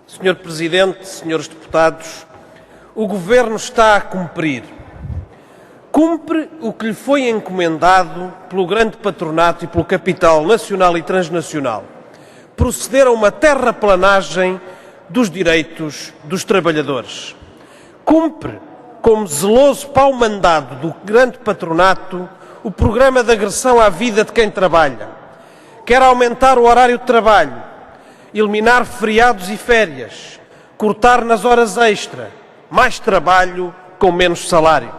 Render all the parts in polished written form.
Senhor Presidente, senhores deputados, o Governo está a cumprir. Cumpre o que lhe foi encomendado pelo grande patronato e pelo capital nacional e transnacional. Proceder a uma terraplanagem dos direitos dos trabalhadores. Cumpre, como zeloso pau-mandado do grande patronato, o programa de agressão à vida de quem trabalha. Quer aumentar o horário de trabalho, eliminar feriados e férias, cortar nas horas extra, mais trabalho com menos salário.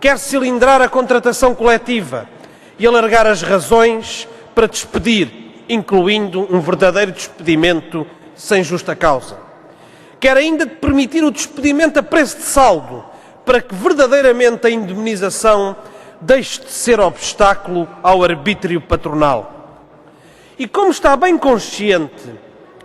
Quer cilindrar a contratação coletiva e alargar as razões para despedir, incluindo um verdadeiro despedimento sem justa causa. Quer ainda permitir o despedimento a preço de saldo, para que verdadeiramente a indemnização deixe de ser obstáculo ao arbítrio patronal. E como está bem consciente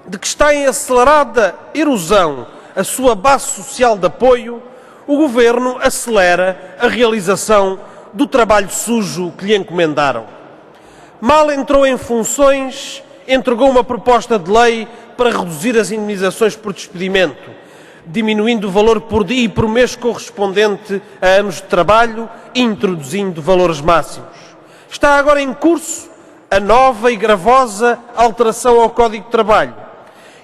de que está em acelerada erosão a sua base social de apoio, o Governo acelera a realização do trabalho sujo que lhe encomendaram. Mal entrou em funções, entregou uma proposta de lei para reduzir as indemnizações por despedimento, diminuindo o valor por dia e por mês correspondente a anos de trabalho e introduzindo valores máximos. Está agora em curso a nova e gravosa alteração ao Código de Trabalho.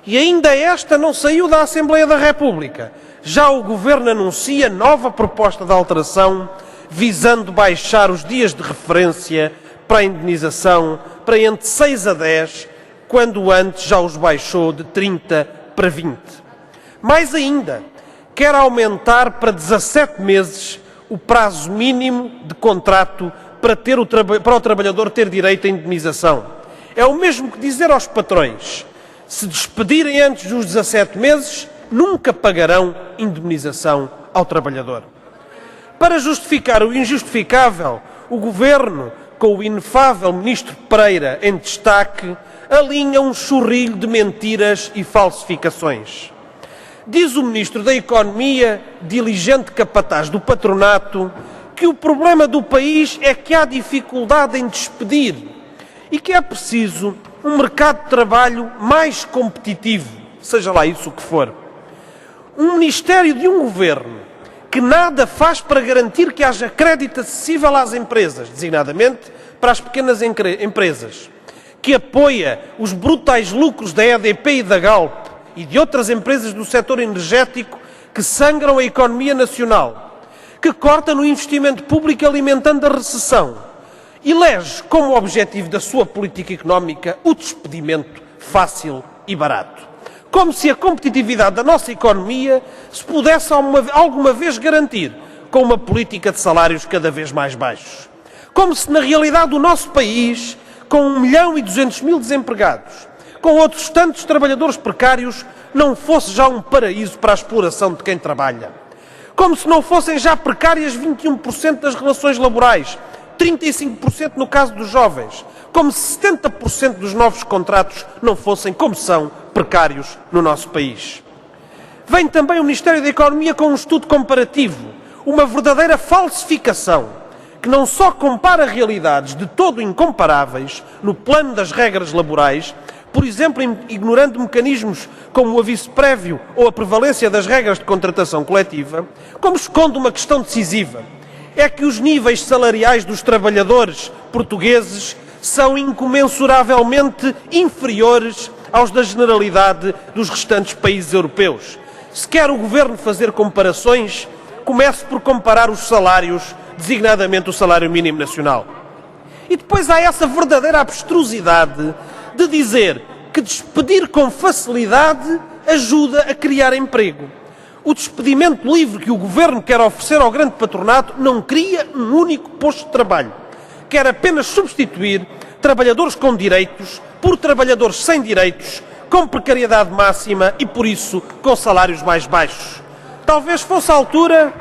E ainda esta não saiu da Assembleia da República. Já o Governo anuncia nova proposta de alteração, visando baixar os dias de referência para a indemnização para entre 6 a 10, quando antes já os baixou de 30 para 20. Mais ainda, quer aumentar para 17 meses o prazo mínimo de contrato para o trabalhador ter direito à indemnização. É o mesmo que dizer aos patrões: se despedirem antes dos 17 meses, nunca pagarão indemnização ao trabalhador. Para justificar o injustificável, o Governo, com o inefável Ministro Pereira em destaque, alinha um chorrilho de mentiras e falsificações. Diz o Ministro da Economia, diligente capataz do patronato, que o problema do país é que há dificuldade em despedir e que é preciso um mercado de trabalho mais competitivo, seja lá isso o que for. Um Ministério de um Governo que nada faz para garantir que haja crédito acessível às empresas, designadamente para as pequenas empresas, que apoia os brutais lucros da EDP e da Galp e de outras empresas do setor energético que sangram a economia nacional, que corta no investimento público alimentando a recessão e elege como objetivo da sua política económica o despedimento fácil e barato. Como se a competitividade da nossa economia se pudesse alguma vez garantir com uma política de salários cada vez mais baixos. Como se na realidade o nosso país, com 1.200.000 desempregados, com outros tantos trabalhadores precários, não fosse já um paraíso para a exploração de quem trabalha. Como se não fossem já precárias 21% das relações laborais, 35% no caso dos jovens, como se 70% dos novos contratos não fossem, como são, precários no nosso país. Vem também o Ministério da Economia com um estudo comparativo, uma verdadeira falsificação, que não só compara realidades de todo incomparáveis no plano das regras laborais, por exemplo, ignorando mecanismos como o aviso prévio ou a prevalência das regras de contratação coletiva, como esconde uma questão decisiva: é que os níveis salariais dos trabalhadores portugueses são incomensuravelmente inferiores aos da generalidade dos restantes países europeus. Se quer o Governo fazer comparações, comece por comparar os salários, designadamente o salário mínimo nacional. E depois há essa verdadeira abstrusidade de dizer que despedir com facilidade ajuda a criar emprego. O despedimento livre que o Governo quer oferecer ao grande patronato não cria um único posto de trabalho. Quer apenas substituir trabalhadores com direitos por trabalhadores sem direitos, com precariedade máxima e, por isso, com salários mais baixos. Talvez fosse a altura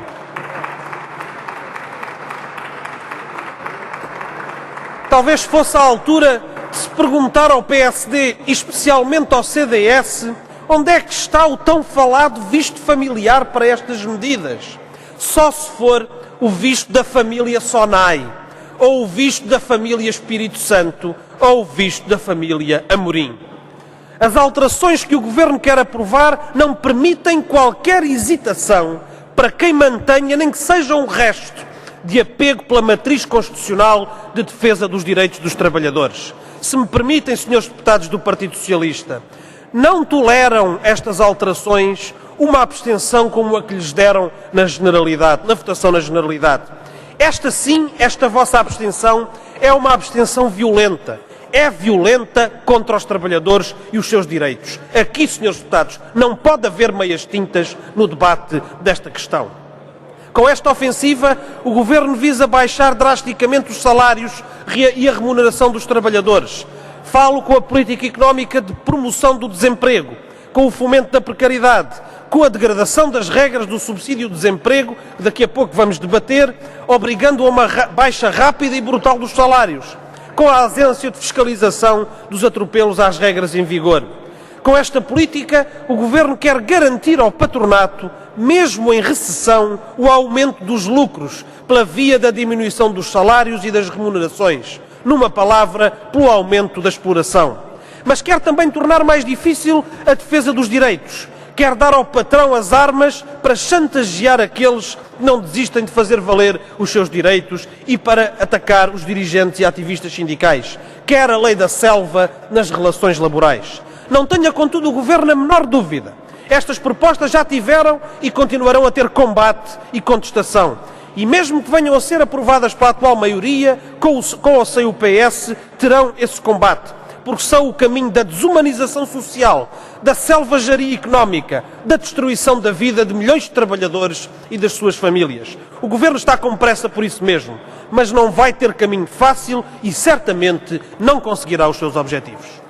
de se perguntar ao PSD, e especialmente ao CDS, onde é que está o tão falado visto familiar para estas medidas? Só se for o visto da família Sonai, ou o visto da família Espírito Santo, ou o visto da família Amorim. As alterações que o Governo quer aprovar não permitem qualquer hesitação para quem mantenha, nem que seja um resto, de apego pela matriz constitucional de defesa dos direitos dos trabalhadores. Se me permitem, senhores deputados do Partido Socialista, não toleram estas alterações uma abstenção como a que lhes deram na generalidade, na votação na generalidade. Esta vossa abstenção é uma abstenção violenta. É violenta contra os trabalhadores e os seus direitos. Aqui, senhores deputados, não pode haver meias tintas no debate desta questão. Com esta ofensiva, o Governo visa baixar drasticamente os salários e a remuneração dos trabalhadores. Falo com a política económica de promoção do desemprego, com o fomento da precariedade, com a degradação das regras do subsídio de desemprego, que daqui a pouco vamos debater, obrigando a uma baixa rápida e brutal dos salários, com a ausência de fiscalização dos atropelos às regras em vigor. Com esta política, o Governo quer garantir ao patronato, mesmo em recessão, o aumento dos lucros, pela via da diminuição dos salários e das remunerações. Numa palavra, pelo aumento da exploração. Mas quer também tornar mais difícil a defesa dos direitos. Quer dar ao patrão as armas para chantagear aqueles que não desistem de fazer valer os seus direitos e para atacar os dirigentes e ativistas sindicais. Quer a lei da selva nas relações laborais. Não tenha, contudo, o Governo a menor dúvida. Estas propostas já tiveram e continuarão a ter combate e contestação. E mesmo que venham a ser aprovadas pela atual maioria, com ou sem o PS, terão esse combate. Porque são o caminho da desumanização social, da selvageria económica, da destruição da vida de milhões de trabalhadores e das suas famílias. O Governo está com pressa por isso mesmo, mas não vai ter caminho fácil e certamente não conseguirá os seus objetivos.